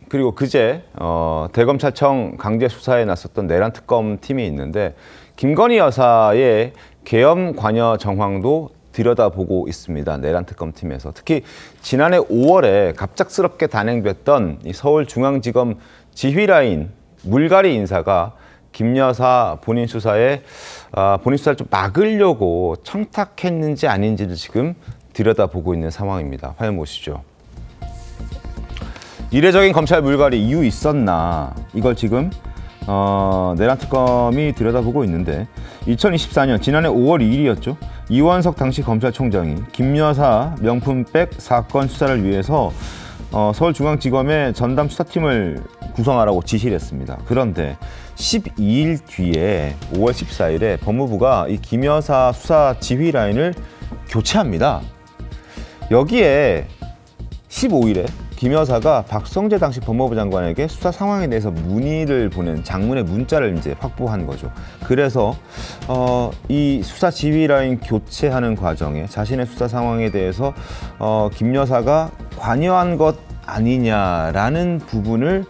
그리고 그제 대검찰청 강제 수사에 나섰던 내란 특검 팀이 있는데 김건희 여사의 계엄 관여 정황도 들여다보고 있습니다. 내란 특검 팀에서 특히 지난해 5월에 갑작스럽게 단행됐던 이 서울중앙지검 지휘라인 물갈이 인사가 김 여사 본인 수사를 좀 막으려고 청탁했는지 아닌지를 지금 들여다보고 있는 상황입니다. 화면 보시죠. 이례적인 검찰 물갈이 이유 있었나 이걸 지금 내란 특검이 들여다보고 있는데 2024년 지난해 5월 2일이었죠. 이원석 당시 검찰총장이 김 여사 명품백 사건 수사를 위해서 서울중앙지검의 전담 수사팀을 구성하라고 지시를 했습니다. 그런데 12일 뒤에 5월 14일에 법무부가 이 김 여사 수사 지휘 라인을 교체합니다. 여기에 15일에 김 여사가 박성재 당시 법무부 장관에게 수사 상황에 대해서 문의를 보낸 장문의 문자를 이제 확보한 거죠. 그래서 이 수사 지휘 라인 교체하는 과정에 자신의 수사 상황에 대해서 김 여사가 관여한 것 아니냐라는 부분을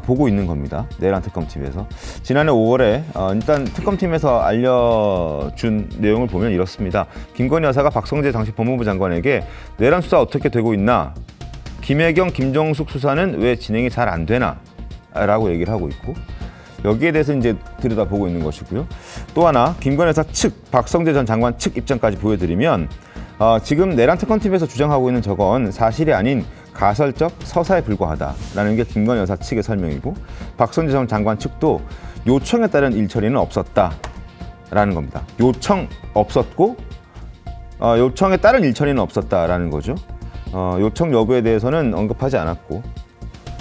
보고 있는 겁니다. 내란 특검팀에서. 지난해 5월에 일단 특검팀에서 알려준 내용을 보면 이렇습니다. 김건희 여사가 박성재 당시 법무부 장관에게 내란 수사 어떻게 되고 있나? 김혜경, 김정숙 수사는 왜 진행이 잘 안 되나? 라고 얘기를 하고 있고 여기에 대해서 이제 들여다보고 있는 것이고요. 또 하나 김건희 여사 측, 박성재 전 장관 측 입장까지 보여드리면 지금 내란 특검팀에서 주장하고 있는 저건 사실이 아닌 가설적 서사에 불과하다라는 게 김건희 여사 측의 설명이고 박성재 전 장관 측도 요청에 따른 일처리는 없었다라는 겁니다. 요청 없었고 요청에 따른 일처리는 없었다라는 거죠. 요청 여부에 대해서는 언급하지 않았고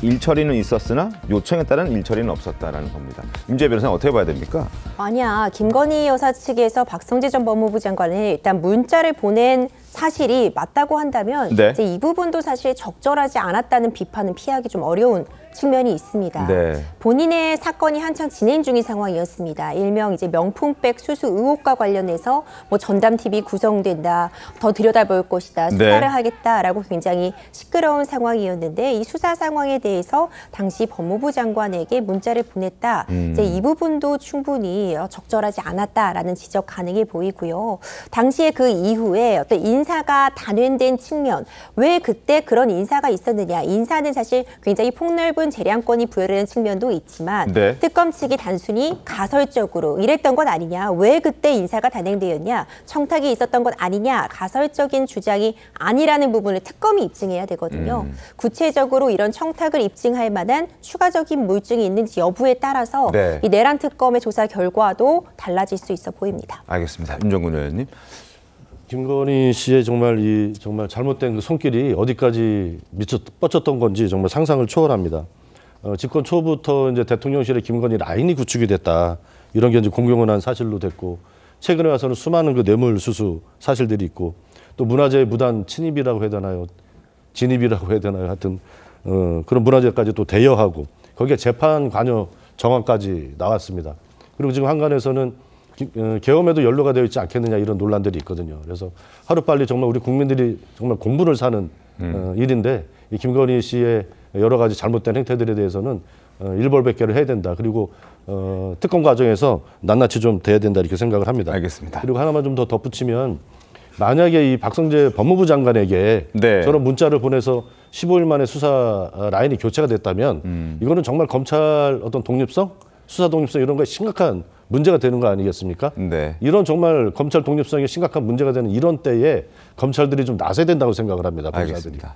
일처리는 있었으나 요청에 따른 일처리는 없었다라는 겁니다. 임지혜 변호사는 어떻게 봐야 됩니까? 만약 김건희 여사 측에서 박성재 전 법무부 장관에 일단 문자를 보낸 사실이 맞다고 한다면 네. 이제 이 부분도 사실 적절하지 않았다는 비판은 피하기 좀 어려운 측면이 있습니다. 네. 본인의 사건이 한창 진행 중인 상황이었습니다. 일명 이제 명품백 수수 의혹과 관련해서 뭐 전담팀이 구성된다, 더 들여다볼 것이다, 수사를 네. 하겠다라고 굉장히 시끄러운 상황이었는데 이 수사 상황에 대해서 당시 법무부 장관에게 문자를 보냈다. 이제 이 부분도 충분히 적절하지 않았다라는 지적 가능해 보이고요. 당시에 그 이후에 어떤 인사가 단행된 측면, 왜 그때 그런 인사가 있었느냐? 인사는 사실 굉장히 폭넓은 재량권이 부여되는 측면도 있지만 네. 특검 측이 단순히 가설적으로 이랬던 건 아니냐, 왜 그때 인사가 단행되었냐, 청탁이 있었던 건 아니냐, 가설적인 주장이 아니라는 부분을 특검이 입증해야 되거든요. 구체적으로 이런 청탁을 입증할 만한 추가적인 물증이 있는지 여부에 따라서 네. 이 내란 특검의 조사 결과도 달라질 수 있어 보입니다. 알겠습니다. 윤정근 의원님. 김건희 씨의 정말 잘못된 그 손길이 어디까지 뻗쳤던 건지 정말 상상을 초월합니다. 집권 초부터 이제 대통령실에 김건희 라인이 구축이 됐다. 이런 게 이제 공공연한 사실로 됐고 최근에 와서는 수많은 그 뇌물 수수 사실들이 있고 또 문화재 무단 침입이라고 해야 되나요? 진입이라고 해야 되나요? 하여튼 그런 문화재까지 또 대여하고 거기에 재판 관여 정황까지 나왔습니다. 그리고 지금 한간에서는 계엄에도 연루가 되어 있지 않겠느냐 이런 논란들이 있거든요. 그래서 하루빨리 정말 우리 국민들이 정말 공분을 사는 일인데 이 김건희 씨의 여러 가지 잘못된 행태들에 대해서는 일벌백계를 해야 된다. 그리고 특검 과정에서 낱낱이 좀 돼야 된다 이렇게 생각을 합니다. 알겠습니다. 그리고 하나만 좀 더 덧붙이면 만약에 이 박성재 법무부 장관에게 네. 저런 문자를 보내서 15일 만에 수사 라인이 교체가 됐다면 이거는 정말 검찰 어떤 독립성, 수사 독립성 이런 거에 심각한 문제가 되는 거 아니겠습니까? 네. 이런 정말 검찰 독립성에 심각한 문제가 되는 이런 때에 검찰들이 좀 나서야 된다고 생각을 합니다. 알겠습니다.